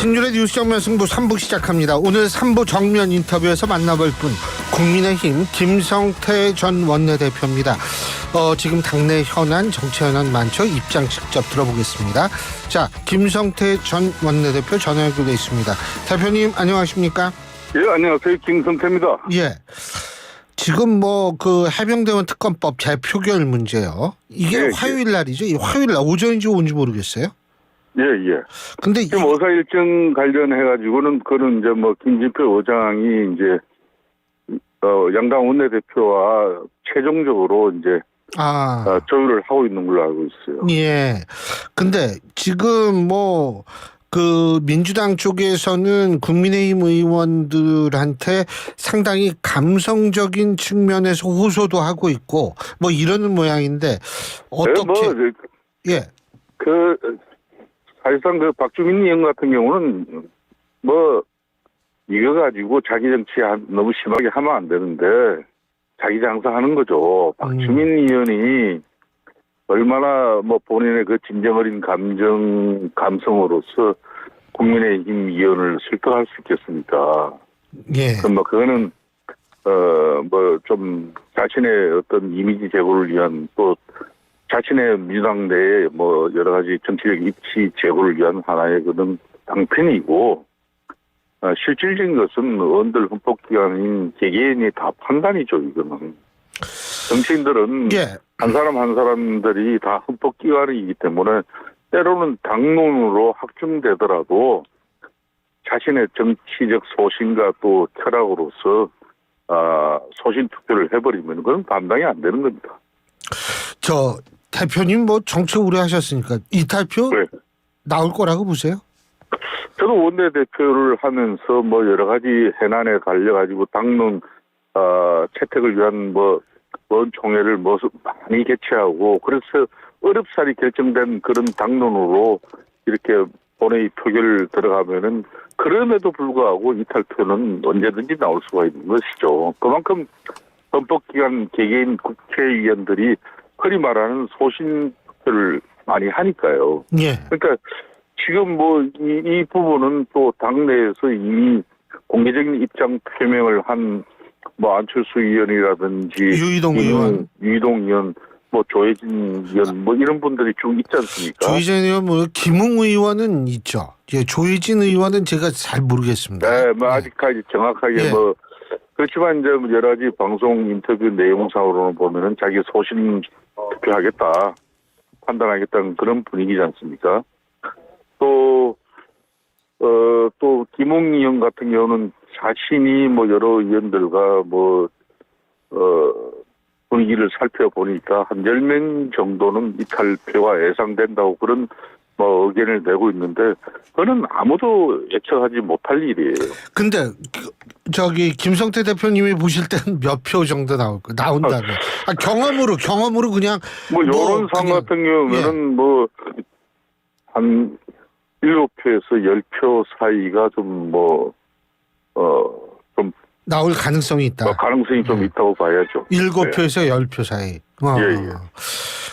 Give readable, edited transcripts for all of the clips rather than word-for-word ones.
신율의 뉴스 정면 승부 3부 시작합니다. 오늘 3부 정면 인터뷰에서 만나볼 분, 국민의힘 김성태 전 원내대표입니다. 지금 당내 현안, 정치 현안 많죠? 입장 직접 들어보겠습니다. 자, 김성태 전 원내대표 전화 연결돼 있습니다. 대표님 안녕하십니까? 예, 안녕하세요. 김성태입니다. 예. 지금 그 해병대원 특검법 재표결 문제요. 이게 예, 화요일 날이죠? 화요일 날 오전인지 오후인지 모르겠어요. 예, 예. 근데 지금 의사 일정 관련해가지고는 그는 이제 김진표 의장이 이제 양당 원내대표와 최종적으로 이제 조율을 하고 있는 걸로 알고 있어요. 예. 근데 지금 민주당 쪽에서는 국민의힘 의원들한테 상당히 감성적인 측면에서 호소도 하고 있고 이러는 모양인데 어떻게? 예. 사실상 박주민 의원 같은 경우는 이거 가지고 자기 정치 너무 심하게 하면 안 되는데 자기 장사하는 거죠. 박주민 의원이 얼마나 본인의 그 진정 어린 감성으로서 국민의힘 의원을 설득할 수 있겠습니까? 예. 그거는 좀 자신의 어떤 이미지 제고를 위한 또 자신의 민주당 내에 여러 가지 정치적 입지 제고를 위한 하나의 그런 방편이고, 실질적인 것은 의원들 헌법기관인 개개인이 다 판단이죠, 이거는. 정치인들은 예. 한 사람 한 사람들이 다 헌법기관이기 때문에 때로는 당론으로 확정되더라도 자신의 정치적 소신과 또 철학으로서 소신 투표를 해버리면 그건 감당이 안 되는 겁니다. 대표님 정치 오래 하셨으니까 이탈표 네. 나올 거라고 보세요? 저도 원내대표를 하면서 여러 가지 해난에 달려가지고 당론 채택을 위한 원총회를 많이 개최하고 그래서 어렵사리 결정된 그런 당론으로 이렇게 본회의 표결 들어가면은 그럼에도 불구하고 이탈표는 언제든지 나올 수가 있는 것이죠. 그만큼 헌법기관 개개인 국회의원들이 흔히 말하는 소신표를 많이 하니까요. 예. 그러니까 지금 이 부분은 또 당내에서 이미 공개적인 입장 표명을 한 안철수 의원이라든지 유이동 의원, 조혜진 의원 이런 분들이 쭉 있지 않습니까? 조혜진 의원 김웅 의원은 있죠. 예, 조혜진 의원은 제가 잘 모르겠습니다. 네, 아직까지 정확하게 예. 그렇지만 이제 여러 가지 방송 인터뷰 내용상으로는 보면은 자기 소신 투표하겠다, 판단하겠다는 그런 분위기지 않습니까? 또 김웅 의원 같은 경우는 자신이 여러 의원들과 분위기를 살펴보니까 한 10명 정도는 이탈표가 예상된다고 그런 의견을 내고 있는데 그거는 아무도 예측하지 못할 일이에요. 근데 김성태 대표님이 보실 때는 몇 표 정도 나온다면 경험으로 그냥 여론상 같은 경우에는 한 7표에서 10표 사이가 좀 나올 가능성이 있다. 가능성이 좀 있다고 봐야죠. 7표에서 10표 사이. 예.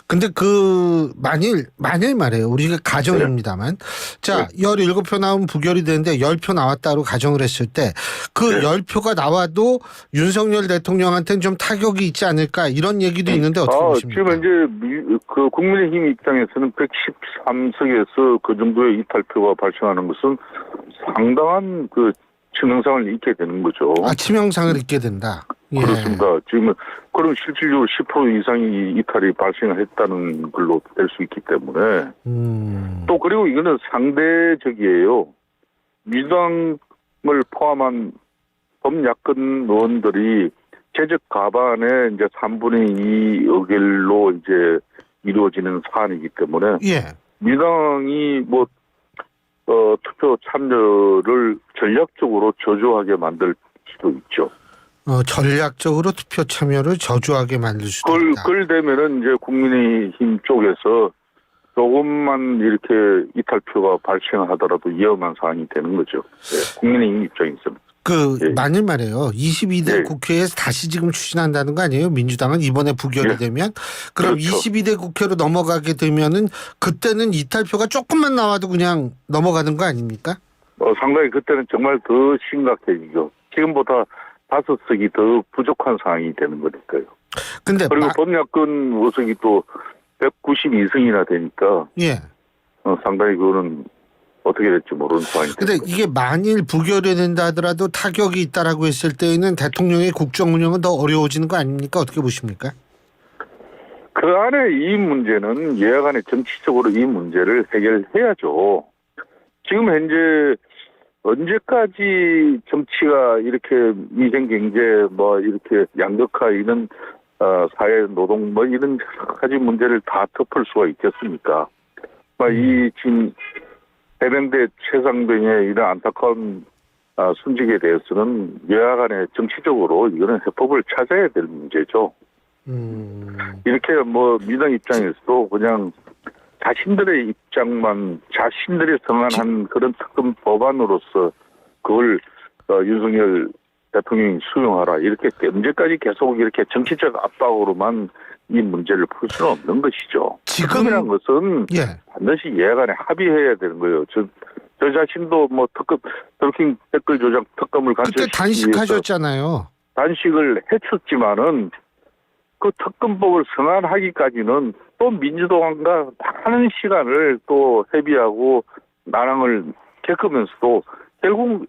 근데 만일 말이에요. 우리가 가정입니다만. 자, 17표 나오면 부결이 되는데 10표 나왔다고 가정을 했을 때 10표가 나와도 윤석열 대통령한테는 좀 타격이 있지 않을까 이런 얘기도 있는데 어떻게 보십니까? 지금 이제 국민의힘 입장에서는 113석에서 그 정도의 이탈표가 발생하는 것은 상당한 치명상을 입게 되는 거죠. 치명상을 입게 된다. 예. 그렇습니다. 지금 그럼 실질적으로 10% 이상이 이탈이 발생했다는 걸로 될 수 있기 때문에 또 그리고 이거는 상대적이에요. 민주당을 포함한 범야권 의원들이 재적 가반의 이제 3분의 2 의결로 이제 이루어지는 사안이기 때문에 민주당이 투표 참여를 전략적으로 저조하게 만들 수도 있죠. 전략적으로 투표 참여를 저조하게 만들 수도 있다. 그걸 되면은 이제 국민의힘 쪽에서 조금만 이렇게 이탈표가 발생하더라도 위험한 상황이 되는 거죠. 국민의힘 입장에서는. 만일 말이에요. 22대 국회에서 다시 지금 추진한다는 거 아니에요? 민주당은 이번에 부결이 되면. 그럼 그렇죠. 22대 국회로 넘어가게 되면은 그때는 이탈표가 조금만 나와도 그냥 넘어가는 거 아닙니까? 상당히 그때는 정말 더 심각해지죠. 지금보다 5석이 더 부족한 상황이 되는 거니까요. 근데 그리고 범야권 의석이 또 192석이나 되니까 예. 상당히 그거는 어떻게 될지 모르는 상황이 근데 되는 이게 만일 부결이 된다 하더라도 타격이 있다라고 했을 때에는 대통령의 국정 운영은 더 어려워지는 거 아닙니까? 어떻게 보십니까? 그 안에 이 문제는 여야 간에 정치적으로 이 문제를 해결해야죠. 지금 현재 언제까지 정치가 이렇게 위생 경제 뭐 이렇게 양극화 이런 사회 노동 뭐 이런 여러 가지 문제를 다 덮을 수가 있겠습니까? 이 지금 해병대 최상병의 이런 안타까운 순직에 대해서는 여야 간에 정치적으로 이거는 해법을 찾아야 될 문제죠. 이렇게 뭐 민당 입장에서도 그냥 자신들의 입장만 자신들이 성안한 그런 특검 법안으로서 그걸 윤석열 대통령이 수용하라 이렇게 언제까지 계속 이렇게 정치적 압박으로만 이 문제를 풀 수는 없는 것이죠. 특검이라는 것은 반드시 여야 간에 합의해야 되는 거예요. 저 자신도 뭐 특검 드루킹 댓글 조작 특검을 그때 단식하셨잖아요. 단식을 했었지만은 그 특검법을 성안하기까지는 또 민주당과 많은 시간을 또 협의하고 난항을 겪으면서도 결국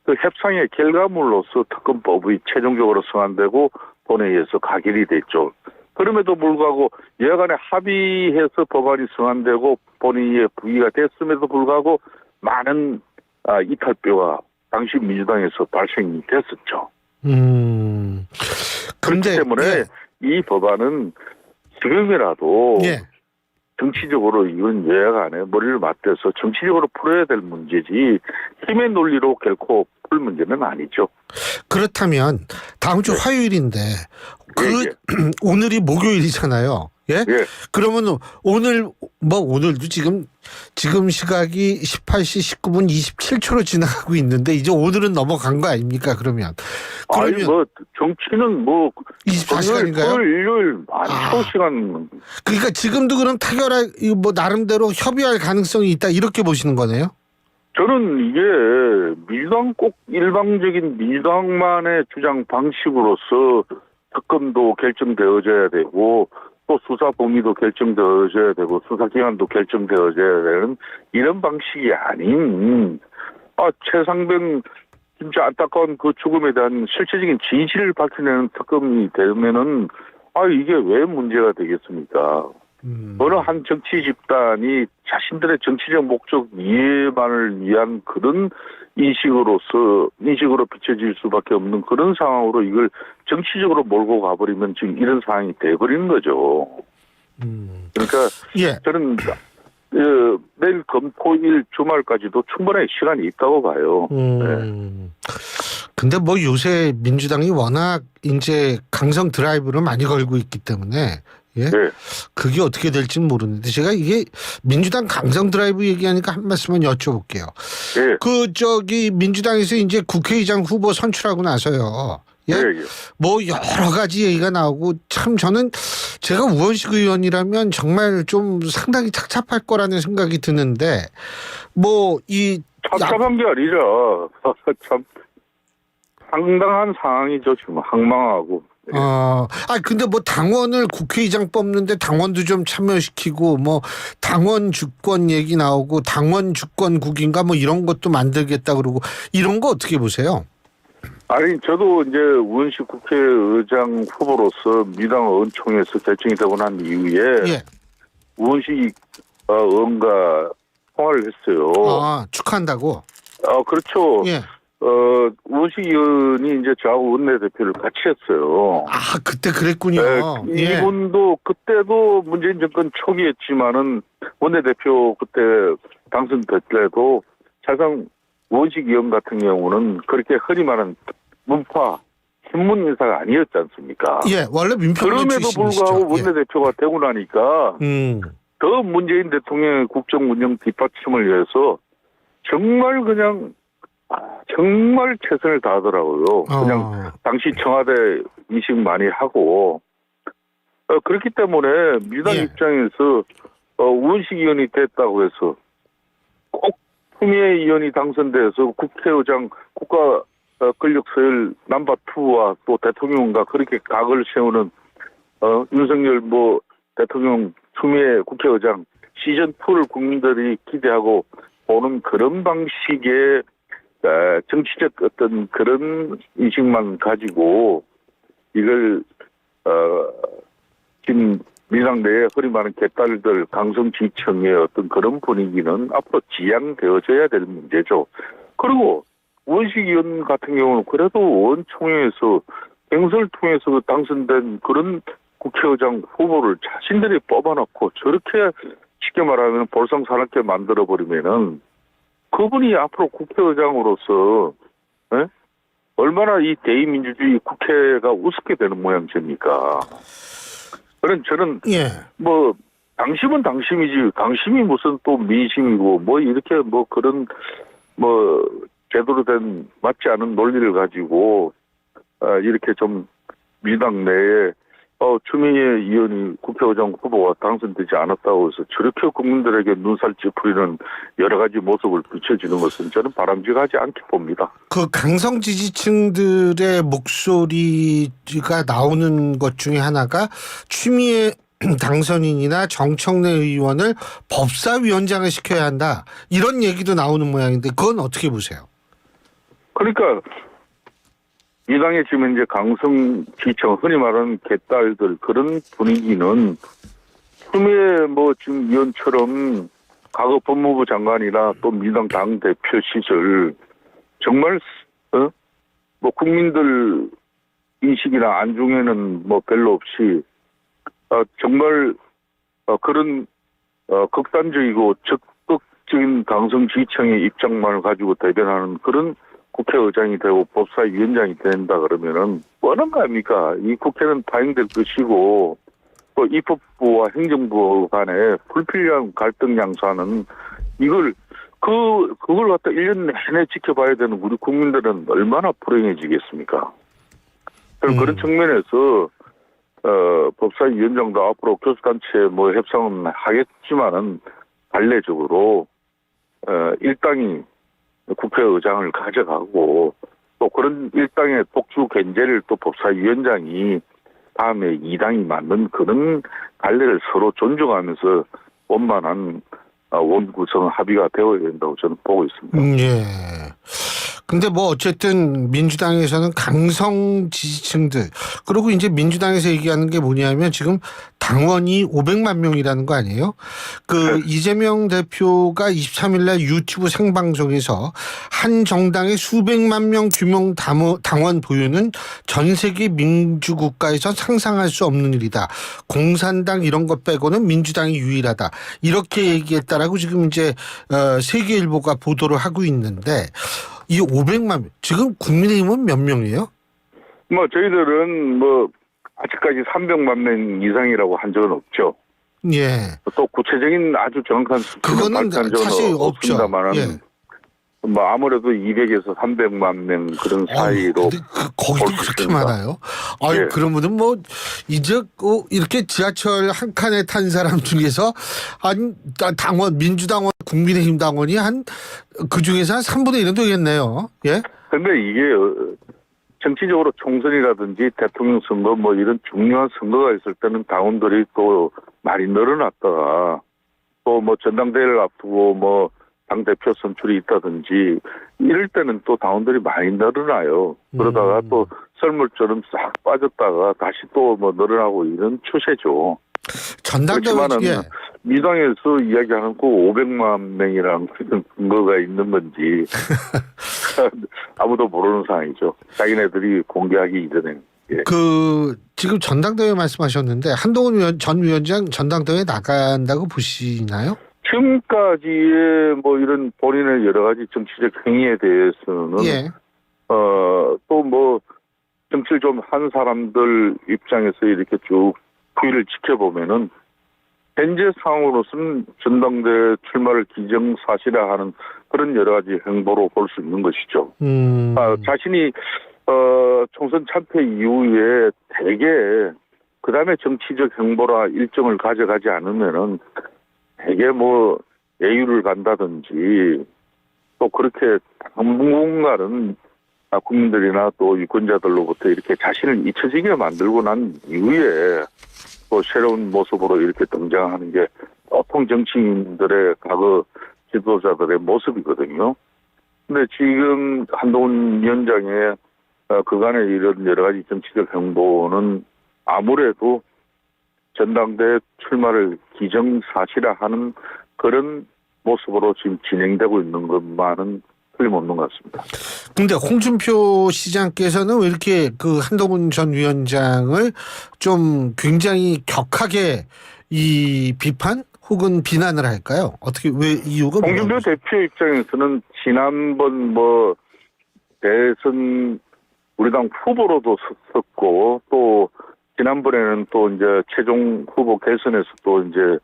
그 협상의 결과물로서 특검법이 최종적으로 성안되고 본회의에서 가결이 됐죠. 그럼에도 불구하고 여야 간에 합의해서 법안이 성안되고 본회의에 부의가 됐음에도 불구하고 많은 이탈표가 당시 민주당에서 발생이 됐었죠. 그렇기 때문에 이 법안은 지금이라도 정치적으로 이건 여야 간에 머리를 맞대서 정치적으로 풀어야 될 문제지 힘의 논리로 결코 풀 문제는 아니죠. 그렇다면 다음 주 화요일인데 오늘이 목요일이잖아요. 예? 그러면 오늘도 지금 시각이 18시 19분 27초로 지나가고 있는데 이제 오늘은 넘어간 거 아닙니까? 그러면 아니 정치는 24시간인가요? 일요일 많죠 시간. 그러니까 지금도 그럼 타결할 나름대로 협의할 가능성이 있다 이렇게 보시는 거네요? 저는 이게 민주당 꼭 일방적인 민주당만의 주장 방식으로서 특검도 결정되어져야 되고 또 수사 범위도 결정되어져야 되고 수사기관도 결정되어져야 되는 이런 방식이 아닌 최상병 진짜 안타까운 그 죽음에 대한 실체적인 진실을 밝혀내는 특검이 되면은 이게 왜 문제가 되겠습니까? 어느 한 정치 집단이 자신들의 정치적 목적 이해만을 위한 그런 인식으로 비춰질 수밖에 없는 그런 상황으로 이걸 정치적으로 몰고 가버리면 지금 이런 상황이 돼버리는 거죠. 그러니까 저는 내일 금토일 주말까지도 충분히 시간이 있다고 봐요. 근데 요새 민주당이 워낙 이제 강성 드라이브를 많이 걸고 있기 때문에 그게 어떻게 될지는 모르는데 제가 이게 민주당 강성 드라이브 얘기하니까 한 말씀만 여쭤볼게요. 민주당에서 이제 국회의장 후보 선출하고 나서요. 여러 가지 얘기가 나오고 참 저는 제가 우원식 의원이라면 정말 좀 상당히 착잡할 거라는 생각이 드는데 착잡한 게 아니라 참 황당한 상황이죠. 지금 황망하고. 근데 당원을 국회의장 뽑는데 당원도 좀 참여시키고 당원 주권 얘기 나오고 당원 주권국인가 이런 것도 만들겠다 그러고 이런 거 어떻게 보세요? 아니 저도 이제 우원식 국회의장 후보로서 민주당 의원총회에서 결정이 되고 난 이후에 우원식 의원과 통화를 했어요. 축하한다고? 그렇죠. 우원식 의원이 이제 저하고 원내대표를 같이 했어요. 그때 그랬군요. 이분도 그때도 문재인 정권 초기였지만은 원내대표 그때 당선될 때도 사실상 우원식 의원 같은 경우는 그렇게 흔히말하는 문파 신문 인사가 아니었지 않습니까? 원래 민평 그럼에도 불구하고 원내대표가 되고 나니까 더 문재인 대통령의 국정 운영 뒷받침을 위해서 정말 정말 최선을 다하더라고요. 그냥 당시 청와대 이식 많이 하고 그렇기 때문에 민주당 입장에서 우원식 의원이 됐다고 해서 꼭 추미애 의원이 당선돼서 국회의장 국가 권력 서열 넘버 2와 또 대통령과 그렇게 각을 세우는 윤석열 대통령 추미애 국회의장 시즌 2를 국민들이 기대하고 보는 그런 방식의 정치적 어떤 그런 인식만 가지고 이걸 지금 민주당 내에 허리 많은 개딸들 강성지청의 어떤 그런 분위기는 앞으로 지양되어져야 될 문제죠. 그리고 원식 의원 같은 경우는 그래도 원총회에서 경선을 통해서 당선된 그런 국회의장 후보를 자신들이 뽑아놓고 저렇게 쉽게 말하면 볼상사납게 만들어버리면은 그분이 앞으로 국회의장으로서 얼마나 이 대의민주주의 국회가 우습게 되는 모양새입니까? 저는 당심은 당심이지 당심이 무슨 또 민심이고 이렇게 그런 제대로 된 맞지 않은 논리를 가지고 이렇게 좀 민주당 내에 추미애 의원이 국회의장 후보가 당선되지 않았다고 해서 저렇게 국민들에게 눈살 찌푸리는 여러 가지 모습을 비춰지는 것은 저는 바람직하지 않게 봅니다. 그 강성 지지층들의 목소리가 나오는 것 중에 하나가 추미애 당선인이나 정청래 의원을 법사위원장을 시켜야 한다. 이런 얘기도 나오는 모양인데 그건 어떻게 보세요? 그러니까 민주당의 지금 이제 강성지청 흔히 말하는 개딸들 그런 분위기는 추미애 지금 의원처럼 과거 법무부 장관이나 또 민주당 당대표 시절 정말 국민들 인식이나 안중에는 별로 없이 정말 그런 극단적이고 적극적인 강성지청의 입장만을 가지고 대변하는 그런 국회의장이 되고 법사위원장이 된다 그러면은 뻔한 거 아닙니까? 이 국회는 파행될 것이고 또 입법부와 행정부 간에 불필요한 갈등 양산은 그걸 갖다 1년 내내 지켜봐야 되는 우리 국민들은 얼마나 불행해지겠습니까? 그런 측면에서 법사위원장도 앞으로 교수단체 협상은 하겠지만은 관례적으로 일당이 국회의장을 가져가고 또 그런 일당의 독주 견제를 또 법사위원장이 다음에 2당이 맞는 그런 관례를 서로 존중하면서 원만한 원구성 합의가 되어야 된다고 저는 보고 있습니다. 예. 근데 어쨌든 민주당에서는 강성 지지층들 그리고 이제 민주당에서 얘기하는 게 뭐냐면 지금 당원이 500만 명이라는 거 아니에요? 이재명 대표가 23일 날 유튜브 생방송에서 한 정당의 수백만 명 규모 당원 보유는 전 세계 민주국가에서 상상할 수 없는 일이다. 공산당 이런 것 빼고는 민주당이 유일하다. 이렇게 얘기했다라고 지금 이제 세계일보가 보도를 하고 있는데 이 500만 명, 지금 국민의힘은 몇 명이에요? 저희들은 아직까지 300만 명 이상이라고 한 적은 없죠. 예. 또 구체적인 아주 정확한 숫자는 그거는 사실 없죠. 예. 아무래도 200에서 300만 명 그런 사이로. 거기도 그렇게 많아요? 예. 그러면은 이제 이렇게 지하철 한 칸에 탄 사람 중에서 당원, 민주당원, 국민의힘 당원이 그 중에서 한 3분의 1은 되겠네요. 예. 근데 이게 정치적으로 총선이라든지 대통령 선거 이런 중요한 선거가 있을 때는 당원들이 또 많이 늘어났다가 또 전당대회를 앞두고 당대표 선출이 있다든지 이럴 때는 또 당원들이 많이 늘어나요. 그러다가 또 썰물처럼 싹 빠졌다가 다시 또 늘어나고 이런 추세죠. 그렇지만은 민주당에서 이야기하는 500만 명이랑 근거가 있는 건지 아무도 모르는 상황이죠. 자기네들이 공개하기 이전에. 예. 지금 전당대회 말씀하셨는데 한동훈 전 위원장 전당대회 나간다고 보시나요? 지금까지의 이런 본인의 여러 가지 정치적 행위에 대해서는 예. 또 정치를 좀 한 사람들 입장에서 이렇게 쭉 추이를 지켜보면은 현재 상황으로서는 전당대회 출마를 기정사실화하는 그런 여러 가지 행보로 볼 수 있는 것이죠. 자신이 총선 참패 이후에 대개 그 다음에 정치적 행보라 일정을 가져가지 않으면은 대개 예유를 간다든지 또 그렇게 당분간은 국민들이나 또 유권자들로부터 이렇게 자신을 잊혀지게 만들고 난 이후에 또 새로운 모습으로 이렇게 등장하는 게 보통 정치인들의 과거 지도자들의 모습이거든요. 근데 지금 한동훈 위원장의 그간의 이런 여러 가지 정치적 행보는 아무래도 전당대회 출마를 기정사실화하는 그런 모습으로 지금 진행되고 있는 것만은 틀림없는 것 같습니다. 근데 홍준표 시장께서는 왜 이렇게 그 한동훈 전 위원장을 좀 굉장히 격하게 이 비판 혹은 비난을 할까요? 어떻게 왜 이유가 홍준표 뭐라고? 대표 입장에서는 지난번 대선 우리 당 후보로도 섰고 또 지난번에는 또 이제 최종 후보 개선에서 또 이제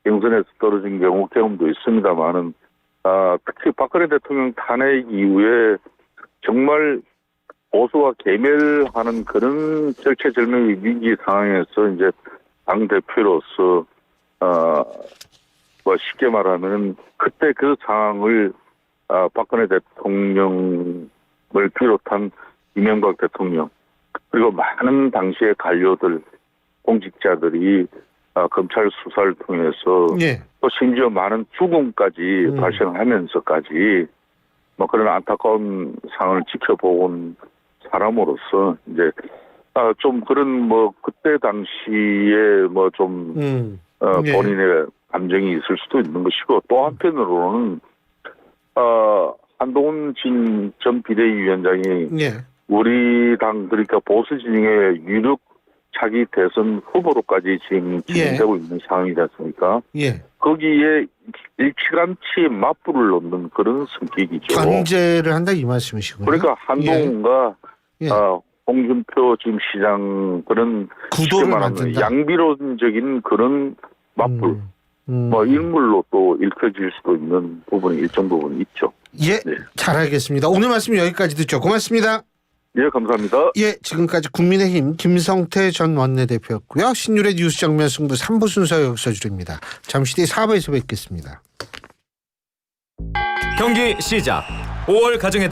경선에서 떨어진 경험도 있습니다만은 특히 박근혜 대통령 탄핵 이후에 정말 보수와 계멸하는 그런 절체절명의 위기 상황에서 이제 당 대표로서 쉽게 말하면 그때 그 상황을 박근혜 대통령을 비롯한 이명박 대통령 그리고 많은 당시의 관료들 공직자들이 검찰 수사를 통해서 예. 또 심지어 많은 죽음까지 발생하면서까지 그런 안타까운 상황을 지켜본 사람으로서 이제 좀 그런 그때 당시에 좀 예. 본인의 감정이 있을 수도 있는 것이고 또 한편으로는 한동훈 전 비대위원장이 예. 우리 당 그러니까 보수 진영의 유력 차기 대선 후보로까지 지금 진행되고 있는 상황이지 않습니까? 예. 거기에 일찌감치 맞불을 놓는 그런 성격이죠. 견제를 한다 이 말씀이시군요. 그러니까 한동훈과 예. 홍준표 지금 시장 그런 구도를 쉽게 말하면 만든다. 양비론적인 그런 맞불 인물로 또 읽혀질 수도 있는 부분이 일정 부분 있죠. 예. 네. 잘 알겠습니다. 오늘 말씀 여기까지 듣죠. 고맙습니다. 예, 감사합니다. 예, 지금까지 국민의힘 김성태 전 원내대표였고요. 신율의 뉴스 정면 승부 3부 순서 여기서 줄입니다. 잠시 뒤에 4부에서 뵙겠습니다. 경기 시작. 5월 가정의 달